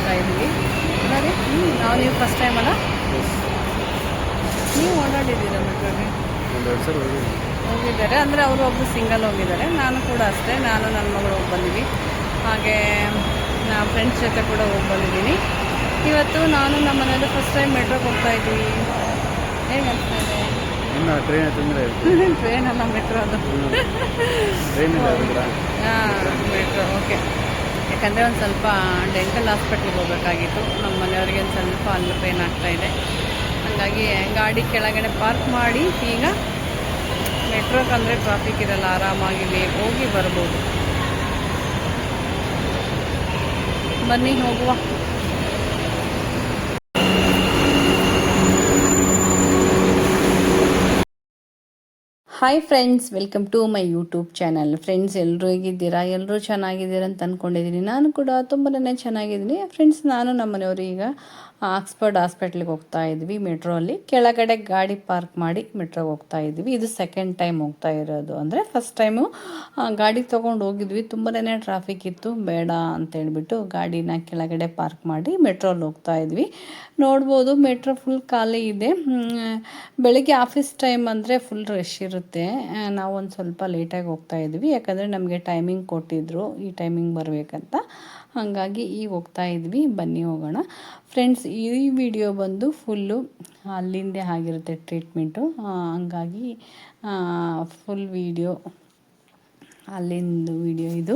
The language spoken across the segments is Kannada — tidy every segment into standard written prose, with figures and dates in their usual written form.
ಹೋಗ್ತಾ ಇದ್ದೀವಿ ನೋಡಿ. ನೀವು ಫಸ್ಟ್ ಟೈಮ್ ಅಲ್ಲ, ನೀವು ಓಡಾಡಿದ್ದೀರ ಮೆಟ್ರೋಗೆ? ಹೋಗಿದ್ದಾರೆ ಅಂದರೆ ಅವರು ಒಬ್ಬರು ಸಿಂಗಲ್ ಹೋಗಿದ್ದಾರೆ, ನಾನು ಕೂಡ ಅಷ್ಟೇ. ನಾನು ನನ್ನ ಮಗಳು ಹೋಗಿ ಬಂದಿವಿ. ಹಾಗೆ ನಾ ಫ್ರೆಂಡ್ಸ್ ಜೊತೆ ಕೂಡ ಹೋಗಿ ಬಂದಿದ್ದೀನಿ. ಇವತ್ತು ನಾನು ನಮ್ಮ ಮನೇಲಿ ಫಸ್ಟ್ ಟೈಮ್ ಮೆಟ್ರೋಗೆ ಹೋಗ್ತಾ ಇದ್ದೀವಿ. ಹೇಗೆ ಅನಿಸ್ತಾ ಇದೆ? ಟ್ರೈನಲ್ಲ, ಮೆಟ್ರೋ ಅದು. ಹಾಂ, ಮೆಟ್ರೋ. ಓಕೆ. ಯಾಕಂದರೆ ಒಂದು ಸ್ವಲ್ಪ ಡೆಂಟಲ್ ಹಾಸ್ಪಿಟ್ಲಿಗೆ ಹೋಗಬೇಕಾಗಿತ್ತು. ನಮ್ಮ ಮನೆಯವರಿಗೆ ಒಂದು ಸ್ವಲ್ಪ ಅಲ್ಲಿ ಪೇನ್ ಆಗ್ತಾಯಿದೆ. ಹಾಗಾಗಿ ಗಾಡಿ ಕೆಳಗಡೆ ಪಾರ್ಕ್ ಮಾಡಿ ಈಗ ಮೆಟ್ರೋಗೆ ಅಂದರೆ ಟ್ರಾಫಿಕ್ ಇರಲ್ಲ, ಆರಾಮಾಗಿ ಹೋಗಿ ಬರ್ಬೋದು. ಬನ್ನಿ ಹೋಗುವ. Hi friends, welcome to my YouTube channel. Friends, ಎಲ್ಲರೂ ಹೇಗಿದ್ದೀರಾ? ಎಲ್ಲರೂ ಚೆನ್ನಾಗಿದ್ದೀರಾ ಅಂತ ಅಂದ್ಕೊಂಡಿದ್ದೀನಿ. ನಾನು ಕೂಡ ತುಂಬಾ ಚೆನ್ನಾಗಿದ್ದೀನಿ ಫ್ರೆಂಡ್ಸ್. ನಾನು ನಮ್ಮ ಮನೆಯವರು ಈಗ ಆಕ್ಸ್ಫರ್ಡ್ ಹಾಸ್ಪಿಟ್ಲಿಗೆ ಹೋಗ್ತಾ ಇದ್ವಿ ಮೆಟ್ರೋಲ್ಲಿ. ಕೆಳಗಡೆ ಗಾಡಿ ಪಾರ್ಕ್ ಮಾಡಿ ಮೆಟ್ರೋಗೆ ಹೋಗ್ತಾ ಇದ್ವಿ. ಇದು ಸೆಕೆಂಡ್ ಟೈಮ್ ಹೋಗ್ತಾ ಇರೋದು. ಅಂದರೆ ಫಸ್ಟ್ ಟೈಮು ಗಾಡಿ ತೊಗೊಂಡು ಹೋಗಿದ್ವಿ, ತುಂಬಾ ಟ್ರಾಫಿಕ್ ಇತ್ತು, ಬೇಡ ಅಂತೇಳ್ಬಿಟ್ಟು ಗಾಡಿನ ಕೆಳಗಡೆ ಪಾರ್ಕ್ ಮಾಡಿ ಮೆಟ್ರೋಲ್ಲಿ ಹೋಗ್ತಾ ಇದ್ವಿ. ನೋಡ್ಬೋದು ಮೆಟ್ರೋ ಫುಲ್ ಖಾಲಿ ಇದೆ. ಬೆಳಗ್ಗೆ ಆಫೀಸ್ ಟೈಮ್ ಅಂದರೆ ಫುಲ್ ರಶ್ ಇರುತ್ತೆ. ನಾವು ಒಂದು ಸ್ವಲ್ಪ ಲೇಟಾಗಿ ಹೋಗ್ತಾ ಇದ್ವಿ, ಯಾಕಂದರೆ ನಮಗೆ ಟೈಮಿಂಗ್ ಕೊಟ್ಟಿದ್ದರು, ಈ ಟೈಮಿಂಗ್ ಬರಬೇಕಂತ. ಹಾಗಾಗಿ ಈಗ ಹೋಗ್ತಾ ಇದ್ವಿ. ಬನ್ನಿ ಹೋಗೋಣ ಫ್ರೆಂಡ್ಸ್. ಈ ವಿಡಿಯೋ ಬಂದು ಫುಲ್ಲು ಅಲ್ಲಿಂದೇ ಆಗಿರುತ್ತೆ ಟ್ರೀಟ್ಮೆಂಟು. ಹಂಗಾಗಿ ಫುಲ್ ವಿಡಿಯೋ ಅಲ್ಲಿಂದು ವಿಡಿಯೋ ಇದು.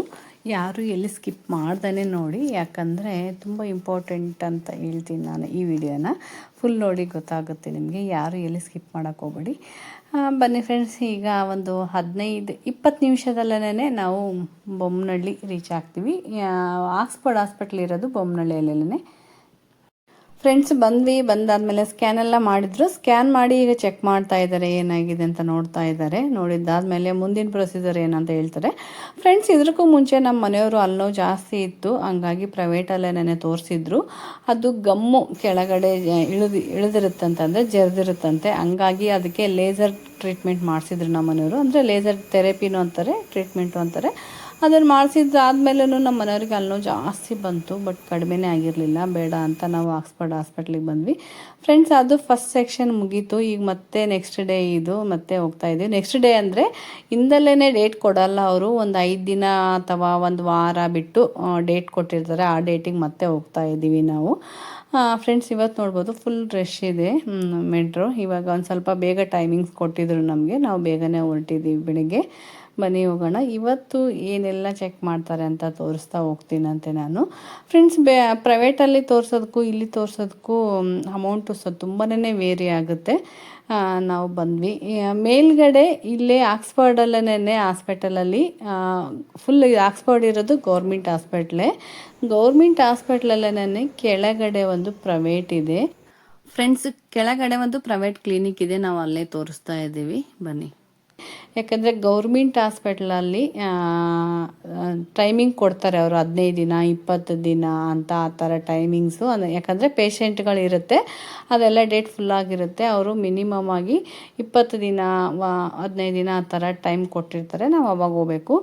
ಯಾರು ಎಲ್ಲಿ ಸ್ಕಿಪ್ ಮಾಡ್ದೇ ನೋಡಿ, ಯಾಕಂದರೆ ತುಂಬ ಇಂಪಾರ್ಟೆಂಟ್ ಅಂತ ಹೇಳ್ತೀನಿ ನಾನು. ಈ ವಿಡಿಯೋನ ಫುಲ್ ನೋಡಿ, ಗೊತ್ತಾಗುತ್ತೆ ನಿಮಗೆ. ಯಾರು ಎಲ್ಲಿ ಸ್ಕಿಪ್ ಮಾಡೋಕ್ಕೆ ಹೋಗಬೇಡಿ. ಬನ್ನಿ ಫ್ರೆಂಡ್ಸ್, ಈಗ ಒಂದು 15-20 ನಿಮಿಷದಲ್ಲೇ ನಾವು ಬೊಮ್ಮನಹಳ್ಳಿ ರೀಚ್ ಆಗ್ತೀವಿ. ಆಕ್ಸ್ಫರ್ಡ್ ಹಾಸ್ಪಿಟ್ಲ್ ಇರೋದು ಬೊಮ್ಮನಹಳ್ಳಿಯಲ್ಲೇ ಫ್ರೆಂಡ್ಸ್. ಬಂದಾದಮೇಲೆ ಸ್ಕ್ಯಾನ್ ಎಲ್ಲ ಮಾಡಿದ್ರು. ಸ್ಕ್ಯಾನ್ ಮಾಡಿ ಈಗ ಚೆಕ್ ಮಾಡ್ತಾ ಇದ್ದಾರೆ ಏನಾಗಿದೆ ಅಂತ ನೋಡ್ತಾ ಇದ್ದಾರೆ. ನೋಡಿದ್ದಾದಮೇಲೆ ಮುಂದಿನ ಪ್ರೊಸೀಜರ್ ಏನಂತ ಹೇಳ್ತಾರೆ ಫ್ರೆಂಡ್ಸ್. ಇದಕ್ಕೂ ಮುಂಚೆ ನಮ್ಮ ಮನೆಯವರು ಅಲ್ಲಿ ಜಾಸ್ತಿ ಇತ್ತು, ಹಂಗಾಗಿ ಪ್ರೈವೇಟಲ್ಲೇ ತೋರಿಸಿದ್ರು. ಅದು ಗಮ್ಮು ಕೆಳಗಡೆ ಇಳಿದಿರುತ್ತಂತಂದರೆ ಜರಿದಿರುತ್ತಂತೆ. ಹಂಗಾಗಿ ಅದಕ್ಕೆ ಲೇಸರ್ ಟ್ರೀಟ್ಮೆಂಟ್ ಮಾಡಿಸಿದ್ರು ನಮ್ಮ ಮನೆಯವರು. ಅಂದರೆ ಲೇಸರ್ ಥೆರಪಿನೂ ಅಂತಾರೆ, ಟ್ರೀಟ್ಮೆಂಟು ಅಂತಾರೆ. ಅದನ್ನು ಮಾಡಿಸಿದ್ದಾದ್ಮೇಲೂ ನಮ್ಮ ಮನೆಯವ್ರಿಗೆ ಅಲ್ಲಿ ಜಾಸ್ತಿ ಬಂತು, ಬಟ್ ಕಡಿಮೆನೇ ಆಗಿರಲಿಲ್ಲ. ಬೇಡ ಅಂತ ನಾವು ಆಕ್ಸ್ಫರ್ಡ್ ಹಾಸ್ಪಿಟ್ಲಿಗೆ ಬಂದ್ವಿ ಫ್ರೆಂಡ್ಸ್. ಅದು ಫಸ್ಟ್ ಸೆಕ್ಷನ್ ಮುಗೀತು. ಈಗ ಮತ್ತೆ ನೆಕ್ಸ್ಟ್ ಡೇ ಇದು ಮತ್ತೆ ಹೋಗ್ತಾ ಇದ್ದೀವಿ. ನೆಕ್ಸ್ಟ್ ಡೇ ಅಂದರೆ ಇಂದಲೇ ಡೇಟ್ ಕೊಡಲ್ಲ ಅವರು, ಒಂದು 5 ದಿನ ಅಥವಾ ಒಂದು ವಾರ ಬಿಟ್ಟು ಡೇಟ್ ಕೊಟ್ಟಿರ್ತಾರೆ. ಆ ಡೇಟಿಗೆ ಮತ್ತೆ ಹೋಗ್ತಾ ಇದ್ದೀವಿ ನಾವು ಫ್ರೆಂಡ್ಸ್. ಇವತ್ತು ನೋಡ್ಬೋದು ಫುಲ್ ರಶ್ ಇದೆ ಮೆಟ್ರೋ. ಇವಾಗ ಒಂದು ಸ್ವಲ್ಪ ಬೇಗ ಟೈಮಿಂಗ್ಸ್ ಕೊಟ್ಟಿದ್ರು ನಮಗೆ, ನಾವು ಬೇಗನೆ ಹೊರಟಿದ್ದೀವಿ ಬೆಳಿಗ್ಗೆ. ಬನ್ನಿ ಹೋಗೋಣ. ಇವತ್ತು ಏನೆಲ್ಲ ಚೆಕ್ ಮಾಡ್ತಾರೆ ಅಂತ ತೋರಿಸ್ತಾ ಹೋಗ್ತೀನಂತೆ ನಾನು ಫ್ರೆಂಡ್ಸ್. ಪ್ರೈವೇಟಲ್ಲಿ ತೋರಿಸೋದಕ್ಕೂ ಇಲ್ಲಿ ತೋರಿಸೋದಕ್ಕೂ ಅಮೌಂಟು ತುಂಬಾ ವೇರಿ ಆಗುತ್ತೆ. ನಾವು ಬಂದ್ವಿ ಮೇಲ್ಗಡೆ ಇಲ್ಲೇ ಆಕ್ಸ್ಫರ್ಡಲ್ಲೇ ಹಾಸ್ಪಿಟಲಲ್ಲಿ ಫುಲ್ ಆಕ್ಸ್ಫರ್ಡ್ ಇರೋದು ಗೌರ್ಮೆಂಟ್ ಹಾಸ್ಪಿಟ್ಲೇ. ಗೌರ್ಮೆಂಟ್ ಹಾಸ್ಪಿಟ್ಲಲ್ಲೇ ಕೆಳಗಡೆ ಒಂದು ಪ್ರೈವೇಟ್ ಇದೆ ಫ್ರೆಂಡ್ಸ್. ಕೆಳಗಡೆ ಒಂದು ಪ್ರೈವೇಟ್ ಕ್ಲಿನಿಕ್ ಇದೆ, ನಾವು ಅಲ್ಲೇ ತೋರಿಸ್ತಾ ಇದ್ದೀವಿ. ಬನ್ನಿ. ಯಾಕಂದರೆ ಗೌರ್ಮೆಂಟ್ ಹಾಸ್ಪಿಟ್ಲಲ್ಲಿ ಟೈಮಿಂಗ್ ಕೊಡ್ತಾರೆ ಅವರು, 15 ದಿನ 20 ದಿನ ಅಂತ ಆ ಥರ ಟೈಮಿಂಗ್ಸು. ಯಾಕಂದರೆ ಪೇಷೆಂಟ್ಗಳಿರುತ್ತೆ, ಅದೆಲ್ಲ ಡೇಟ್ ಫುಲ್ಲಾಗಿರುತ್ತೆ. ಅವರು ಮಿನಿಮಮ್ ಆಗಿ 20 ದಿನ 15 ದಿನ ಆ ಥರ ಟೈಮ್ ಕೊಟ್ಟಿರ್ತಾರೆ. ನಾವು ಅವಾಗ ಹೋಗಬೇಕು.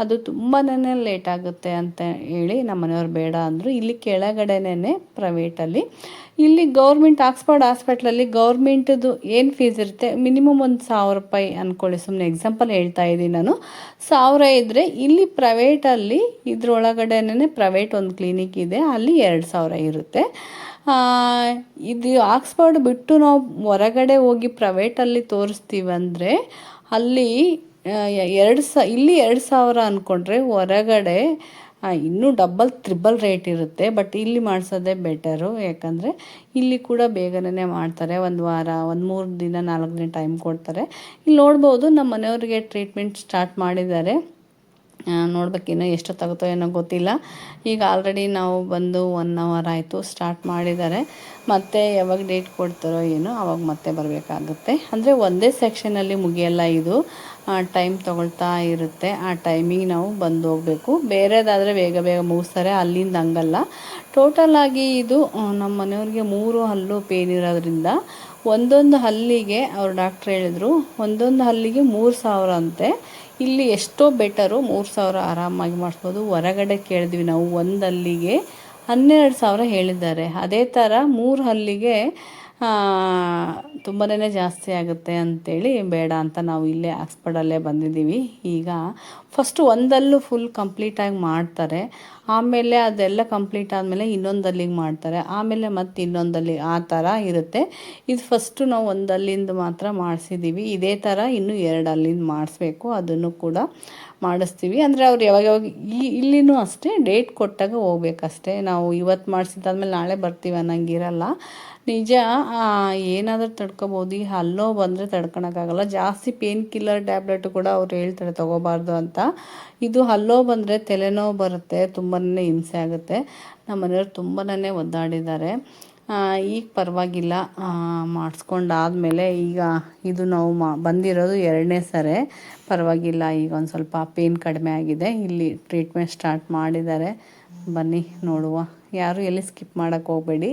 ಅದು ತುಂಬಾ ಲೇಟ್ ಆಗುತ್ತೆ ಅಂತ ಹೇಳಿ ನಮ್ಮ ಮನೆಯವ್ರು ಬೇಡ ಅಂದರು. ಇಲ್ಲಿ ಕೆಳಗಡೆನೇ ಪ್ರೈವೇಟಲ್ಲಿ. ಇಲ್ಲಿ ಗೌರ್ಮೆಂಟ್ ಆಕ್ಸ್ಫರ್ಡ್ ಹಾಸ್ಪಿಟ್ಲಲ್ಲಿ ಗೌರ್ಮೆಂಟದು ಏನು ಫೀಸ್ ಇರುತ್ತೆ, ಮಿನಿಮಮ್ ಒಂದು 1000 ರೂಪಾಯಿ ಅಂದ್ಕೊಳ್ಳಿ. ಸುಮ್ಮನೆ ಎಕ್ಸಾಂಪಲ್ ಹೇಳ್ತಾ ಇದ್ದೀನಿ ನಾನು. 1000 ಇದ್ದರೆ ಇಲ್ಲಿ ಪ್ರೈವೇಟಲ್ಲಿ ಇದ್ರೊಳಗಡೆನೇ ಪ್ರೈವೇಟ್ ಒಂದು ಕ್ಲಿನಿಕ್ ಇದೆ, ಅಲ್ಲಿ 2000 ಇರುತ್ತೆ. ಇದು ಆಕ್ಸ್ಫರ್ಡ್ ಬಿಟ್ಟು ನಾವು ಹೊರಗಡೆ ಹೋಗಿ ಪ್ರೈವೇಟಲ್ಲಿ ತೋರಿಸ್ತೀವಂದರೆ ಅಲ್ಲಿ ಇಲ್ಲಿ 2000 ಅಂದ್ಕೊಂಡ್ರೆ ಹೊರಗಡೆ ಇನ್ನೂ ಡಬಲ್ ತ್ರಿಬಲ್ ರೇಟ್ ಇರುತ್ತೆ. ಬಟ್ ಇಲ್ಲಿ ಮಾಡಿಸೋದೇ ಬೆಟರು, ಯಾಕಂದರೆ ಇಲ್ಲಿ ಕೂಡ ಬೇಗನೆ ಮಾಡ್ತಾರೆ. ಒಂದು ವಾರ, ಒಂದು 3 ದಿನ 4 ದಿನ ಟೈಮ್ ಕೊಡ್ತಾರೆ. ಇಲ್ಲಿ ನೋಡ್ಬೋದು ನಮ್ಮ ಮನೆಯವ್ರಿಗೆ ಟ್ರೀಟ್ಮೆಂಟ್ ಸ್ಟಾರ್ಟ್ ಮಾಡಿದ್ದಾರೆ. ನೋಡ್ಬೇಕಿನ್ನೂ ಎಷ್ಟೊತ್ತಾಗುತ್ತೋ ಏನೋ ಗೊತ್ತಿಲ್ಲ. ಈಗ ಆಲ್ರೆಡಿ ನಾವು ಬಂದು 1 ಅವರ್ ಆಯಿತು, ಸ್ಟಾರ್ಟ್ ಮಾಡಿದ್ದಾರೆ. ಮತ್ತು ಯಾವಾಗ ಡೇಟ್ ಕೊಡ್ತಾರೋ ಏನೋ ಆವಾಗ ಮತ್ತೆ ಬರಬೇಕಾಗುತ್ತೆ. ಅಂದರೆ ಒಂದೇ ಸೆಕ್ಷನಲ್ಲಿ ಮುಗಿಯಲ್ಲ, ಇದು ಟೈಮ್ ತೊಗೊಳ್ತಾ ಇರುತ್ತೆ. ಆ ಟೈಮಿಗೆ ನಾವು ಬಂದು ಹೋಗಬೇಕು. ಬೇರೆದಾದರೆ ಬೇಗ ಬೇಗ ಮುಗಿಸ್ತಾರೆ, ಅಲ್ಲಿಂದ ಹಂಗಲ್ಲ. ಟೋಟಲಾಗಿ ಇದು ನಮ್ಮ ಮನೆಯವ್ರಿಗೆ 3 ಹಲ್ಲು ಪೇನ್ ಇರೋದ್ರಿಂದ ಒಂದೊಂದು ಹಲ್ಲಿಗೆ ಅವ್ರು ಡಾಕ್ಟ್ರ್ ಹೇಳಿದ್ರು, ಒಂದೊಂದು ಹಲ್ಲಿಗೆ 3000 ಅಂತೆ. ಇಲ್ಲಿ ಎಷ್ಟೋ ಬೆಟರು, 3000 ಆರಾಮಾಗಿ ಮಾಡಿಸ್ಬೋದು. ಹೊರಗಡೆ ಕೇಳಿದ್ವಿ ನಾವು, ಒಂದು ಹಲ್ಲಿಗೆ 12,000 ಹೇಳಿದ್ದಾರೆ. ಅದೇ ಥರ 3 ಹಲ್ಲಿಗೆ ತುಂಬಾ ಜಾಸ್ತಿ ಆಗುತ್ತೆ ಅಂಥೇಳಿ ಬೇಡ ಅಂತ ನಾವು ಇಲ್ಲೇ ಆಕ್ಸ್ಫರ್ಡಲ್ಲೇ ಬಂದಿದ್ದೀವಿ. ಈಗ ಫಸ್ಟು ಒಂದಲ್ಲೂ ಫುಲ್ ಕಂಪ್ಲೀಟಾಗಿ ಮಾಡ್ತಾರೆ, ಆಮೇಲೆ ಅದೆಲ್ಲ ಕಂಪ್ಲೀಟ್ ಆದಮೇಲೆ ಇನ್ನೊಂದಲ್ಲಿಗೆ ಮಾಡ್ತಾರೆ, ಆಮೇಲೆ ಮತ್ತೆ ಇನ್ನೊಂದಲ್ಲಿ, ಆ ಥರ ಇರುತ್ತೆ. ಇದು ಫಸ್ಟು ನಾವು ಒಂದಲ್ಲಿಂದ ಮಾತ್ರ ಮಾಡಿಸಿದ್ದೀವಿ. ಇದೇ ಥರ ಇನ್ನೂ 2 ಅಲ್ಲಿಂದ ಮಾಡಿಸ್ಬೇಕು, ಅದನ್ನು ಕೂಡ ಮಾಡಿಸ್ತೀವಿ. ಅಂದರೆ ಅವ್ರು ಯಾವಾಗ ಇಲ್ಲಿನೂ ಅಷ್ಟೇ ಡೇಟ್ ಕೊಟ್ಟಾಗ ಹೋಗ್ಬೇಕಷ್ಟೇ. ನಾವು ಇವತ್ತು ಮಾಡಿಸಿದ್ದಾದ್ಮೇಲೆ ನಾಳೆ ಬರ್ತೀವಿ ಅನ್ನಂಗಿರಲ್ಲ. ನಿಜ ಏನಾದರೂ ತಡ್ಕೊಬೋದು. ಈ ಹಲ್ಲೋ ಬಂದರೆ ತಡ್ಕೊಳಕ್ಕಾಗಲ್ಲ. ಜಾಸ್ತಿ ಪೇನ್ ಕಿಲ್ಲರ್ ಟ್ಯಾಬ್ಲೆಟು ಕೂಡ ಅವ್ರು ಹೇಳ್ತಾರೆ ತೊಗೋಬಾರ್ದು ಅಂತ. ಇದು ಹಲ್ಲೋ ಬಂದರೆ ತಲೆನೋವು ಬರುತ್ತೆ, ತುಂಬಾ ಹಿಂಸೆ ಆಗುತ್ತೆ. ನಮ್ಮ ಮನೆಯವ್ರು ತುಂಬಾ ಒದ್ದಾಡಿದ್ದಾರೆ. ಈಗ ಪರವಾಗಿಲ್ಲ, ಮಾಡಿಸ್ಕೊಂಡಾದ್ಮೇಲೆ ಈಗ ಇದು ನಾವು ಬಂದಿರೋದು 2ನೇ ಸರಿ. ಪರವಾಗಿಲ್ಲ, ಈಗ ಒಂದು ಸ್ವಲ್ಪ ಪೇನ್ ಕಡಿಮೆ ಆಗಿದೆ. ಇಲ್ಲಿ ಟ್ರೀಟ್ಮೆಂಟ್ ಸ್ಟಾರ್ಟ್ ಮಾಡಿದ್ದಾರೆ. ಬನ್ನಿ ನೋಡುವ. ಯಾರು ಎಲ್ಲಿ ಸ್ಕಿಪ್ ಮಾಡೋಕ್ಕೆ ಹೋಗಬೇಡಿ,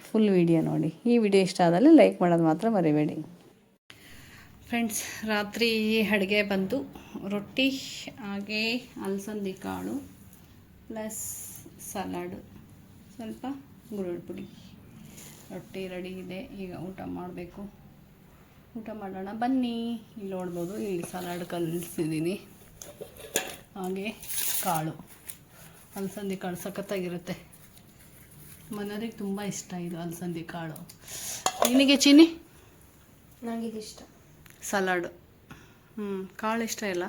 ಫುಲ್ ವಿಡಿಯೋ ನೋಡಿ. ಈ ವಿಡಿಯೋ ಇಷ್ಟ ಆದಲ್ಲಿ ಲೈಕ್ ಮಾಡೋದು ಮಾತ್ರ ಮರಿಬೇಡಿ. ಫ್ರೆಂಡ್ಸ್, ರಾತ್ರಿ ಅಡುಗೆ ಬಂದು ರೊಟ್ಟಿ, ಹಾಗೆ ಅಲಸಂದಿ ಕಾಳು ಪ್ಲಸ್ ಸಲಾಡು, ಸ್ವಲ್ಪ ಗುರುಳ್ ಪುಡಿ. ರೊಟ್ಟಿ ರೆಡಿ ಇದೆ. ಈಗ ಊಟ ಮಾಡಬೇಕು. ಊಟ ಮಾಡೋಣ ಬನ್ನಿ. ಇಲ್ಲಿ ನೋಡ್ಬೋದು, ಇಲ್ಲಿ ಸಲಾಡ್ ಕಲಿಸಿದ್ದೀನಿ. ಹಾಗೆ ಕಾಳು, ಅಲಸಂದಿ ಕಾಳು ಸಖತ್ತಾಗಿರುತ್ತೆ. ಮನೆಯವ್ರಿಗೆ ತುಂಬ ಇಷ್ಟ ಇದು ಅಲಸಂದಿ ಕಾಳು. ನಿನಗೆ ಚಿನ್ನಿ? ನನಗೆ ಇಷ್ಟ ಸಲಾಡು. ಕಾಳು ಇಷ್ಟ ಇಲ್ಲ?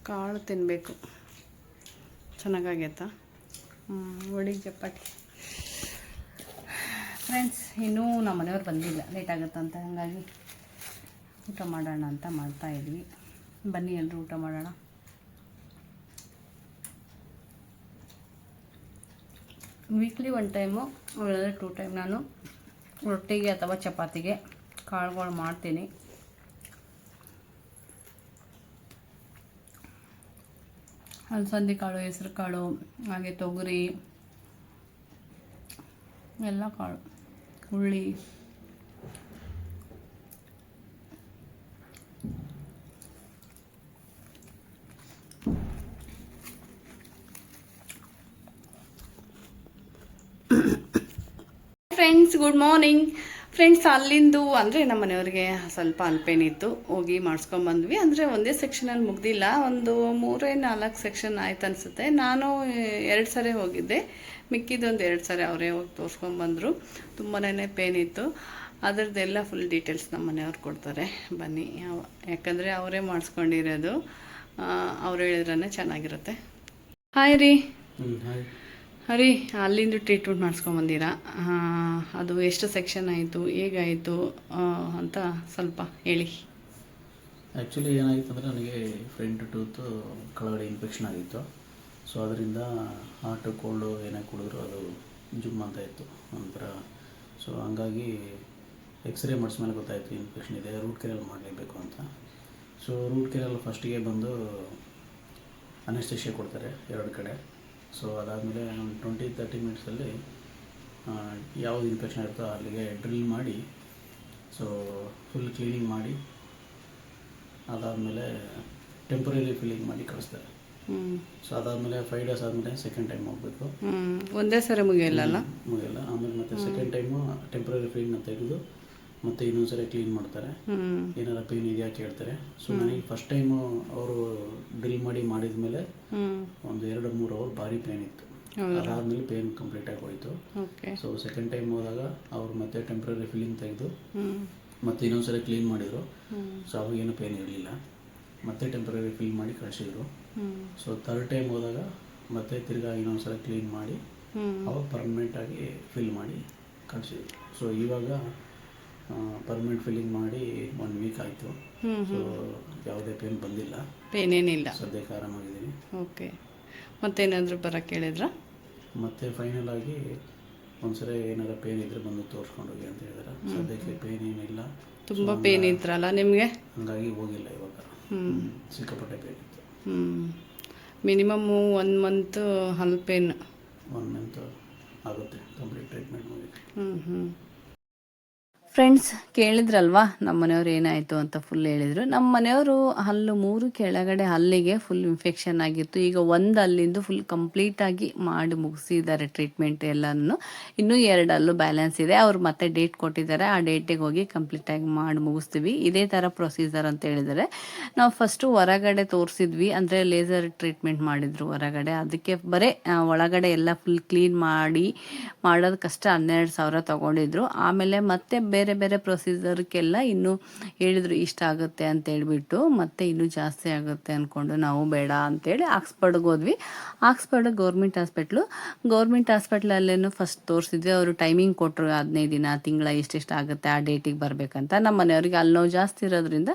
ಕಾಳು ತಿನ್ನಬೇಕು. ಚೆನ್ನಾಗಾಗೈತಾ? ಒಡಿ ಚಪಾತಿ. ಫ್ರೆಂಡ್ಸ್, ಇನ್ನೂ ನಮ್ಮ ಮನೆಯವ್ರು ಬಂದಿಲ್ಲ, ಲೇಟ್ ಆಗುತ್ತಂತ, ಹಾಗಾಗಿ ಊಟ ಮಾಡೋಣ ಅಂತ ಮಾಡ್ತಾಯಿದ್ವಿ. ಬನ್ನಿ ಎಲ್ಲರೂ ಊಟ ಮಾಡೋಣ. ವೀಕ್ಲಿ 1 ಟೈಮು ಇಲ್ಲಾಂದರೆ 2 ಟೈಮ್ ನಾನು ರೊಟ್ಟಿಗೆ ಅಥವಾ ಚಪಾತಿಗೆ ಕಾಳುಗಳು ಮಾಡ್ತೀನಿ. ಅಲಸಂದಿ ಕಾಳು, ಹೆಸರು ಕಾಳು, ಹಾಗೆ ತೊಗರಿ, ಎಲ್ಲ ಕಾಳು, ಹುಳ್ಳಿ. Friends, good morning. ಫ್ರೆಂಡ್ಸ್, ಅಲ್ಲಿಂದು ಅಂದರೆ ನಮ್ಮ ಮನೆಯವ್ರಿಗೆ ಸ್ವಲ್ಪ ಅಲ್ಪೇನಿತ್ತು, ಹೋಗಿ ಮಾಡಿಸ್ಕೊಂಬಂದ್ವಿ. ಅಂದರೆ ಒಂದೇ ಸೆಕ್ಷನಲ್ಲಿ ಮುಗ್ದಿಲ್ಲ, ಒಂದು 3-4 ಸೆಕ್ಷನ್ ಆಯ್ತು ಅನಿಸುತ್ತೆ. ನಾನು 2 ಸರಿ ಹೋಗಿದ್ದೆ, ಮಿಕ್ಕಿದೊಂದು 2 ಸರಿ ಅವರೇ ಹೋಗಿ ತೋರಿಸ್ಕೊಂಬಂದರು. ತುಂಬಾ ಪೇನ್ ಇತ್ತು. ಅದರದ್ದೆಲ್ಲ ಫುಲ್ ಡೀಟೇಲ್ಸ್ ನಮ್ಮ ಮನೆಯವ್ರು ಕೊಡ್ತಾರೆ. ಬನ್ನಿ, ಯಾಕಂದರೆ ಅವರೇ ಮಾಡಿಸ್ಕೊಂಡಿರೋದು, ಅವ್ರು ಹೇಳಿದ್ರೇ ಚೆನ್ನಾಗಿರುತ್ತೆ. ಹಾಯ್ ರೀ. ಹರಿ, ಅಲ್ಲಿಂದ ಟ್ರೀಟ್ಮೆಂಟ್ ಮಾಡಿಸ್ಕೊಂಬಂದಿರಾ? ಅದು ಎಷ್ಟು ಸೆಕ್ಷನ್ ಆಯಿತು, ಹೇಗಾಯಿತು ಅಂತ ಸ್ವಲ್ಪ ಹೇಳಿ. ಆ್ಯಕ್ಚುಲಿ ಏನಾಗಿತ್ತು ಅಂದರೆ, ನನಗೆ ಫ್ರಂಟ್ ಟೂತು ಕೆಳಗಡೆ ಇನ್ಫೆಕ್ಷನ್ ಆಗಿತ್ತು. ಸೊ ಅದರಿಂದ ಹಾಟು ಕೋಲ್ಡು ಏನೇ ಕುಡಿದ್ರು ಅದು ಜುಮ್ ಅಂತ ಇತ್ತು ಒಂಥರ. ಸೊ ಹಂಗಾಗಿ ಎಕ್ಸ್ರೇ ಮಾಡಿಸ್ಮೇಲೆ ಗೊತ್ತಾಯಿತು ಇನ್ಫೆಕ್ಷನ್ ಇದೆ, ರೂಟ್ ಕೆನಾಲ್ ಮಾಡಲೇಬೇಕು ಅಂತ. ಸೊ ರೂಟ್ ಕೆನಾಲ್ ಫಸ್ಟಿಗೆ ಬಂದು ಅನೆಸ್ಥೆಷಿಯಾ ಕೊಡ್ತಾರೆ 2 ಕಡೆ. ಸೊ ಅದಾದಮೇಲೆ ಒಂದು 20-30 ಮಿನಿಟ್ಸಲ್ಲಿ ಯಾವುದು ಇನ್ಫೆಕ್ಷನ್ ಇರುತ್ತೋ ಅಲ್ಲಿಗೆ ಡ್ರಿಲ್ ಮಾಡಿ, ಸೊ ಫುಲ್ ಕ್ಲೀನಿಂಗ್ ಮಾಡಿ, ಅದಾದಮೇಲೆ ಟೆಂಪರರಿ ಫಿಲ್ಲಿಂಗ್ ಮಾಡಿ ಕಳಿಸ್ತಾರೆ. ಸೊ ಅದಾದಮೇಲೆ 5 ಡೇಸ್ ಆದಮೇಲೆ ಸೆಕೆಂಡ್ ಟೈಮ್ ಹೋಗಬೇಕು. ಒಂದೇ ಸರಿ ಮುಗಿಯಲ್ಲ. ಆಮೇಲೆ ಮತ್ತೆ ಸೆಕೆಂಡ್ ಟೈಮು ಟೆಂಪರರಿ ಫಿಲ್ಲಿಂಗ್ನ ತೆಗೆದು ಮತ್ತೆ ಇನ್ನೊಂದ್ಸರಿ ಕ್ಲೀನ್ ಮಾಡ್ತಾರೆ. ಏನಾರ ಪೇನ್ ಇದೆಯಾ ಕೇಳ್ತಾರೆ. ಸೊ ನನಗೆ ಫಸ್ಟ್ ಟೈಮು ಅವರು ಡ್ರಿಲ್ ಮಾಡಿದ ಮೇಲೆ ಒಂದು 2-3 ಅವರ್ ಭಾರಿ ಪೇನ್ ಇತ್ತು. ಅದಾದಮೇಲೆ ಪೇನ್ ಕಂಪ್ಲೀಟಾಗಿ ಹೋಯಿತು. ಸೊ ಸೆಕೆಂಡ್ ಟೈಮ್ ಹೋದಾಗ ಅವರು ಮತ್ತೆ ಟೆಂಪ್ರರಿ ಫಿಲ್ಲಿಂಗ್ ತೆಗೆದು ಮತ್ತೆ ಇನ್ನೊಂದ್ಸರಿ ಕ್ಲೀನ್ ಮಾಡಿದರು. ಸೊ ಅವಾಗೇನು ಪೇನ್ ಇರಲಿಲ್ಲ. ಮತ್ತೆ ಟೆಂಪ್ರರಿ ಫಿಲ್ ಮಾಡಿ ಕಳಿಸಿದ್ರು. ಸೊ ಥರ್ಡ್ ಟೈಮ್ ಹೋದಾಗ ಮತ್ತೆ ತಿರ್ಗಾ ಇನ್ನೊಂದ್ಸಲ ಕ್ಲೀನ್ ಮಾಡಿ ಅವಾಗ ಪರ್ಮನೆಂಟಾಗಿ ಫಿಲ್ ಮಾಡಿ ಕಳಿಸಿದ್ರು. ಸೊ ಇವಾಗ ಪರ್ಮನೆಂಟ್ ಫಿಲ್ಲಿಂಗ್ ಮಾಡಿ 1 ವೀಕ್ ಆಯಿತು. ಸೊ ಯಾವುದೇ ಪೇನ್ ಬಂದಿಲ್ಲ, ಪೇನ್ ಏನಿಲ್ಲ, ಸದ್ಯಕ್ಕೆ ಆರಾಮಾಗಿದ್ದೀನಿ. ಓಕೆ. ಮತ್ತೇನಾದರೂ ಬರೋಕ್ಕೆ ಹೇಳಿದ್ರಾ? ಮತ್ತೆ ಫೈನಲ್ ಆಗಿ ಒಂದ್ಸರಿ ಏನಾರ ಪೇನ್ ಇದ್ದರೆ ಬಂದು ತೋರಿಸ್ಕೊಂಡು ಹೋಗಿ ಅಂತ ಹೇಳಿದಾರೆ. ಸದ್ಯಕ್ಕೆ ಪೇನ್ ಏನಿಲ್ಲ. ತುಂಬ ಪೇನ್ ಇತ್ತಲ್ಲ ನಿಮಗೆ, ಹಂಗಾಗಿ ಹೋಗಿಲ್ಲ ಇವಾಗ. ಸಿಕ್ಕಾಪಟ್ಟೆ ಪೇನ್ ಇತ್ತು. ಮಿನಿಮಮ್ 1 ಮಂತ್ ಹಲ್ ಪೇನ್. 1 ಮಂತ್ ಆಗುತ್ತೆ ಕಂಪ್ಲೀಟ್ ಟ್ರೀಟ್ಮೆಂಟ್ ಮುಗಿತು. ಫ್ರೆಂಡ್ಸ್ ಕೇಳಿದ್ರಲ್ವಾ ನಮ್ಮ ಮನೆಯವ್ರು ಏನಾಯಿತು ಅಂತ ಫುಲ್ ಹೇಳಿದರು. ನಮ್ಮ ಮನೆಯವರು ಹಲ್ಲು 3 ಕೆಳಗಡೆ ಹಲ್ಲಿಗೆ ಫುಲ್ ಇನ್ಫೆಕ್ಷನ್ ಆಗಿತ್ತು. ಈಗ ಒಂದು ಹಲ್ಲಿಂದು ಫುಲ್ ಕಂಪ್ಲೀಟಾಗಿ ಮಾಡಿ ಮುಗಿಸಿದ್ದಾರೆ ಟ್ರೀಟ್ಮೆಂಟ್ ಎಲ್ಲನೂ. ಇನ್ನೂ 2 ಹಲ್ಲು ಬ್ಯಾಲೆನ್ಸ್ ಇದೆ. ಅವ್ರು ಮತ್ತೆ ಡೇಟ್ ಕೊಟ್ಟಿದ್ದಾರೆ, ಆ ಡೇಟಿಗೆ ಹೋಗಿ ಕಂಪ್ಲೀಟಾಗಿ ಮಾಡಿ ಮುಗಿಸ್ತೀವಿ. ಇದೇ ಥರ ಪ್ರೊಸೀಜರ್ ಅಂತ ಹೇಳಿದ್ದಾರೆ. ನಾವು ಫಸ್ಟು ಹೊರಗಡೆ ತೋರಿಸಿದ್ವಿ, ಅಂದರೆ ಲೇಸರ್ ಟ್ರೀಟ್ಮೆಂಟ್ ಮಾಡಿದರು ಹೊರಗಡೆ. ಅದಕ್ಕೆ ಬರೀ ಒಳಗಡೆ ಎಲ್ಲ ಫುಲ್ ಕ್ಲೀನ್ ಮಾಡೋದು ಕಷ್ಟ 12,000 ತೊಗೊಂಡಿದ್ರು. ಆಮೇಲೆ ಮತ್ತೆ ಬೇರೆ ಬೇರೆ ಪ್ರೊಸೀಜರ್ಗೆಲ್ಲ ಇನ್ನೂ ಹೇಳಿದರು ಇಷ್ಟ ಆಗುತ್ತೆ ಅಂತ ಹೇಳ್ಬಿಟ್ಟು, ಮತ್ತೆ ಇನ್ನೂ ಜಾಸ್ತಿ ಆಗುತ್ತೆ ಅಂದ್ಕೊಂಡು ನಾವು ಬೇಡ ಅಂತೇಳಿ ಆಕ್ಸ್ಫರ್ಡ್ಗೆ ಹೋದ್ವಿ. ಆಕ್ಸ್ಫರ್ಡ್ ಗೌರ್ಮೆಂಟ್ ಹಾಸ್ಪಿಟ್ಲಲ್ಲೇನು ಫಸ್ಟ್ ತೋರಿಸಿದ್ವಿ. ಅವರು ಟೈಮಿಂಗ್ ಕೊಟ್ಟರು, 15 ದಿನ ತಿಂಗಳ ಇಷ್ಟೆಷ್ಟು ಆಗುತ್ತೆ ಆ ಡೇಟಿಗೆ ಬರಬೇಕಂತ. ನಮ್ಮ ಮನೆಯವ್ರಿಗೆ ಅಲ್ಲಿ ನೋವು ಜಾಸ್ತಿ ಇರೋದ್ರಿಂದ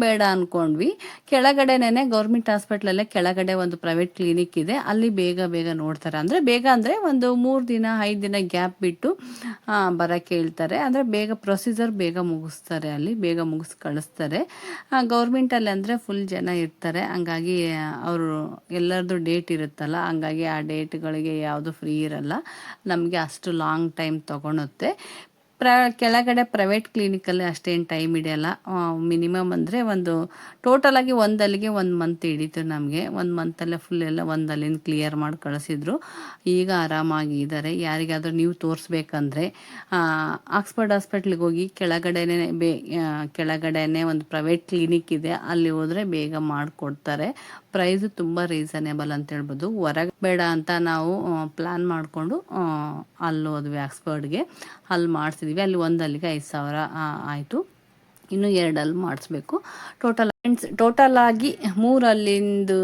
ಬೇಡ ಅಂದ್ಕೊಂಡ್ವಿ. ಕೆಳಗಡೆನೇ ಗೌರ್ಮೆಂಟ್ ಹಾಸ್ಪಿಟ್ಲಲ್ಲೇ ಕೆಳಗಡೆ ಒಂದು ಪ್ರೈವೇಟ್ ಕ್ಲಿನಿಕ್ ಇದೆ, ಅಲ್ಲಿ ಬೇಗ ನೋಡ್ತಾರೆ. ಅಂದರೆ ಬೇಗ ಅಂದರೆ ಒಂದು 3 ದಿನ 5 ದಿನ ಗ್ಯಾಪ್ ಬಿಟ್ಟು ಬರೋಕ್ಕೆ ಹೇಳ್ತಾರೆ. ಅಂದರೆ ಬೇಗ ಪ್ರೊಸೀಜರ್ ಬೇಗ ಮುಗಿಸ್ತಾರೆ, ಅಲ್ಲಿ ಬೇಗ ಮುಗಿಸಿ ಕಳಿಸ್ತಾರೆ. ಗೌರ್ಮೆಂಟಲ್ಲಿ ಅಂದರೆ ಫುಲ್ ಜನ ಇರ್ತಾರೆ, ಹಂಗಾಗಿ ಅವರು ಎಲ್ಲರದ್ದು ಡೇಟ್ ಇರುತ್ತಲ್ಲ, ಹಂಗಾಗಿ ಆ ಡೇಟ್ಗಳಿಗೆ ಯಾವುದು ಫ್ರೀ ಇರಲ್ಲ. ನಮಗೆ ಅಷ್ಟು ಲಾಂಗ್ ಟೈಮ್ ತೊಗೊಳುತ್ತೆ. ಕೆಳಗಡೆ ಪ್ರೈವೇಟ್ ಕ್ಲಿನಿಕಲ್ಲಿ ಅಷ್ಟೇನು ಟೈಮ್ ಹಿಡಿಯಲ್ಲ. ಮಿನಿಮಮ್ ಅಂದರೆ ಒಂದು ಟೋಟಲಾಗಿ ಒಂದಲ್ಲಿಗೆ 1 ಮಂತ್ ಹಿಡೀತು ನಮಗೆ. 1 ಮಂತಲ್ಲೇ ಫುಲ್ ಎಲ್ಲ ಒಂದಲ್ಲಿಂದ ಕ್ಲಿಯರ್ ಮಾಡಿ ಕಳಿಸಿದ್ರು. ಈಗ ಆರಾಮಾಗಿ ಇದ್ದಾರೆ. ಯಾರಿಗಾದರೂ ನೀವು ತೋರಿಸ್ಬೇಕಂದ್ರೆ ಆಕ್ಸ್ಫರ್ಡ್ ಹಾಸ್ಪಿಟ್ಲಿಗೆ ಹೋಗಿ ಕೆಳಗಡೆನೇ ಒಂದು ಪ್ರೈವೇಟ್ ಕ್ಲಿನಿಕ್ ಇದೆ, ಅಲ್ಲಿ ಹೋದರೆ ಬೇಗ ಮಾಡಿಕೊಡ್ತಾರೆ. ಪ್ರೈಸು ತುಂಬ ರೀಸನೇಬಲ್ ಅಂತ ಹೇಳ್ಬೋದು. ಹೊರಗೆ ಬೇಡ ಅಂತ ನಾವು ಪ್ಲ್ಯಾನ್ ಮಾಡಿಕೊಂಡು ಅಲ್ಲಿ ಹೋದ್ವಿ ಆಕ್ಸ್ಫರ್ಡ್ಗೆ. ಅಲ್ಲಿ ಮಾಡಿಸಿದ್ವಿ. ಅಲ್ಲಿ ಒಂದಲ್ಲಿಗೆ 5,000 ಆಯಿತು. ಇನ್ನೂ 2 ಅಲ್ಲಿ ಮಾಡಿಸ್ಬೇಕು. ಟೋಟಲ್ ಆಗಿ 3 ಅಲ್ಲಿಂದು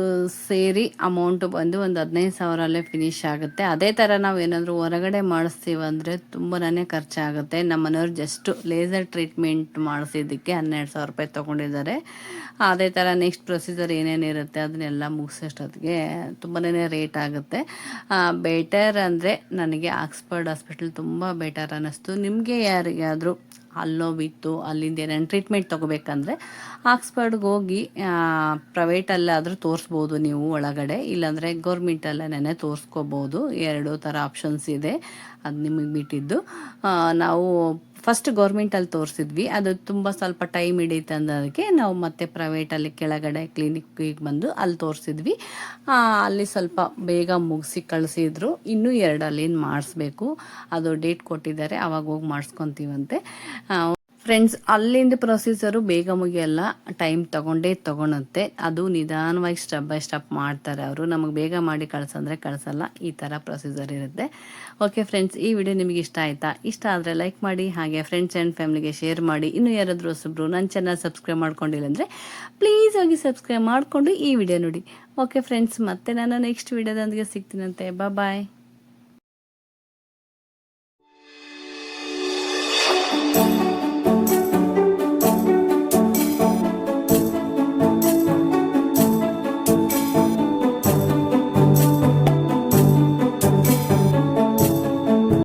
ಸೇರಿ ಅಮೌಂಟು ಬಂದು ಒಂದು 15,000 ಫಿನಿಶ್ ಆಗುತ್ತೆ. ಅದೇ ಥರ ನಾವು ಏನಾದರೂ ಹೊರಗಡೆ ಮಾಡಿಸ್ತೀವಂದರೆ ತುಂಬಾ ಖರ್ಚಾಗುತ್ತೆ. ನಮ್ಮ ಮನೆಯವ್ರು ಜಸ್ಟು ಲೇಸರ್ ಟ್ರೀಟ್ಮೆಂಟ್ ಮಾಡಿಸಿದ್ದಕ್ಕೆ 12,000 ರೂಪಾಯಿ ತೊಗೊಂಡಿದ್ದಾರೆ. ಅದೇ ಥರ ನೆಕ್ಸ್ಟ್ ಪ್ರೊಸೀಜರ್ ಏನೇನಿರುತ್ತೆ ಅದನ್ನೆಲ್ಲ ಮುಗಿಸೋಷ್ಟೊತ್ತಿಗೆ ತುಂಬಾ ರೇಟ್ ಆಗುತ್ತೆ. ಬೆಟರ್ ಅಂದರೆ ನನಗೆ ಆಕ್ಸ್ಫರ್ಡ್ ಹಾಸ್ಪಿಟಲ್ ತುಂಬ ಬೆಟರ್ ಅನ್ನಿಸ್ತು. ನಿಮಗೆ ಯಾರಿಗಾದರೂ ಅಲ್ಲೋಗಿತ್ತು, ಅಲ್ಲಿಂದ ಏನೇನು ಟ್ರೀಟ್ಮೆಂಟ್ ತೊಗೋಬೇಕಂದ್ರೆ ಆಕ್ಸ್ಫರ್ಡ್ಗೆ ಹೋಗಿ ಪ್ರೈವೇಟಲ್ಲಾದರೂ ತೋರಿಸ್ಬೋದು ನೀವು ಒಳಗಡೆ, ಇಲ್ಲಾಂದರೆ ಗೌರ್ಮೆಂಟಲ್ಲೇ ತೋರಿಸ್ಕೋಬೋದು. 2 ಥರ ಆಪ್ಷನ್ಸ್ ಇದೆ, ಅದು ನಿಮಗೆ ಬಿಟ್ಟಿದ್ದು. ನಾವು ಫಸ್ಟ್ ಗೌರ್ಮೆಂಟಲ್ಲಿ ತೋರಿಸಿದ್ವಿ, ಅದು ತುಂಬ ಸ್ವಲ್ಪ ಟೈಮ್ ಹಿಡೀತು ಅನ್ನೋದಕ್ಕೆ ನಾವು ಮತ್ತೆ ಪ್ರೈವೇಟಲ್ಲಿ ಕೆಳಗಡೆ ಕ್ಲಿನಿಕ್ಕಿಗೆ ಬಂದು ಅಲ್ಲಿ ತೋರಿಸಿದ್ವಿ. ಅಲ್ಲಿ ಸ್ವಲ್ಪ ಬೇಗ ಮುಗಿಸಿ ಕಳಿಸಿದ್ರು. ಇನ್ನೂ 2 ಅಲ್ಲಿಂದ ಮಾಡಿಸ್ಬೇಕು, ಅದು ಡೇಟ್ ಕೊಟ್ಟಿದ್ದಾರೆ, ಆವಾಗ ಹೋಗಿ ಮಾಡಿಸ್ಕೊತೀವಂತೆ. ಫ್ರೆಂಡ್ಸ್, ಅಲ್ಲಿಂದ ಪ್ರೊಸೀಜರು ಬೇಗ ಮುಗಿಯಲ್ಲ, ಟೈಮ್ ತಗೊಳುತ್ತೆ. ಅದು ನಿಧಾನವಾಗಿ ಸ್ಟೆಪ್ ಬೈ ಸ್ಟೆಪ್ ಮಾಡ್ತಾರೆ ಅವರು. ನಮಗೆ ಬೇಗ ಮಾಡಿ ಕಳ್ಸಂದ್ರೆ ಕಳಿಸಲ್ಲ, ಈ ಥರ ಪ್ರೊಸೀಜರ್ ಇರುತ್ತೆ. ಓಕೆ ಫ್ರೆಂಡ್ಸ್, ಈ ವಿಡಿಯೋ ನಿಮಗೆ ಇಷ್ಟ ಆಯಿತಾ? ಇಷ್ಟ ಆದರೆ ಲೈಕ್ ಮಾಡಿ, ಹಾಗೆ ಫ್ರೆಂಡ್ಸ್ ಆ್ಯಂಡ್ ಫ್ಯಾಮಿಲಿಗೆ ಶೇರ್ ಮಾಡಿ. ಇನ್ನೂ ಯಾರಾದರೂ ಹೊಸಬ್ರು ನನ್ನ ಚಾನಲ್ ಸಬ್ಸ್ಕ್ರೈಬ್ ಮಾಡ್ಕೊಂಡಿಲ್ಲ ಅಂದರೆ ಪ್ಲೀಸ್ ಹೋಗಿ ಸಬ್ಸ್ಕ್ರೈಬ್ ಮಾಡಿಕೊಂಡು ಈ ವಿಡಿಯೋ ನೋಡಿ. ಓಕೆ ಫ್ರೆಂಡ್ಸ್, ಮತ್ತೆ ನಾನು ನೆಕ್ಸ್ಟ್ ವಿಡಿಯೋದೊಂದಿಗೆ ಸಿಗ್ತೀನಂತೆ. ಬಾಯ್.